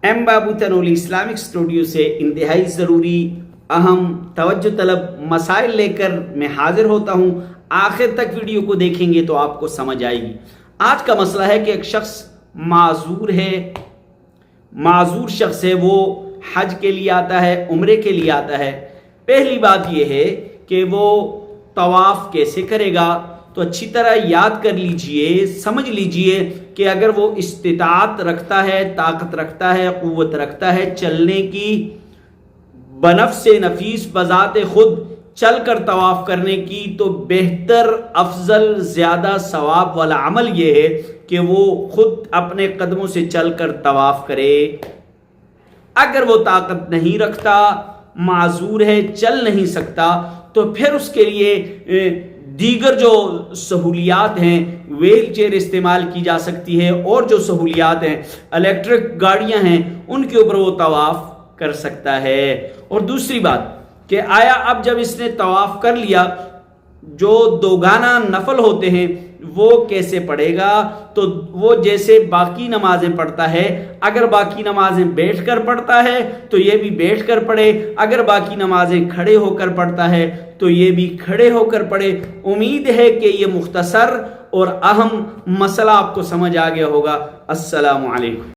M बाबू Tanoli Islamic studio से इंतहाई ज़रूरी अहम तवज्जो तलब मसाइल लेकर मैं हाजिर होता हूँ। आखिर तक वीडियो को देखेंगे तो आपको समझ आएगी। आज का मसला है कि एक शख्स माजूर है, माजूर शख्स है, वो हज के लिए आता है, उम्रे के लिए आता है। पहली बात यह है कि वो तवाफ़ कैसे करेगा, तो अच्छी तरह याद कर लीजिए, समझ लीजिए कि अगर वो इस्तिताअत रखता है, ताकत रखता है, क़ुव्वत रखता है चलने की, बनफ्से नफीस बज़ाते खुद चल कर तवाफ़ करने की, तो बेहतर अफजल ज़्यादा सवाब वाला अमल ये है कि वो खुद अपने कदमों से चल कर तवाफ़ करे। अगर वो ताकत नहीं रखता, माजूर है, चल नहीं सकता, तो फिर उसके लिए दीगर जो सहूलियात हैं, व्हील चेयर इस्तेमाल की जा सकती है, और जो सहूलियात हैं, इलेक्ट्रिक गाड़ियां हैं, उनके ऊपर वो तवाफ़ कर सकता है। और दूसरी बात कि आया अब जब इसने तवाफ़ कर लिया, जो दोगाना नफल होते हैं वो कैसे पढ़ेगा, तो वो जैसे बाकी नमाजें पढ़ता है, अगर बाकी नमाजें बैठकर पढ़ता है तो ये भी बैठकर पढ़े, अगर बाकी नमाजें खड़े होकर पढ़ता है तो ये भी खड़े होकर पढ़े। उम्मीद है कि ये मुख्तसर और अहम मसला आपको समझ आ गया होगा। अस्सलामु अलैकुम।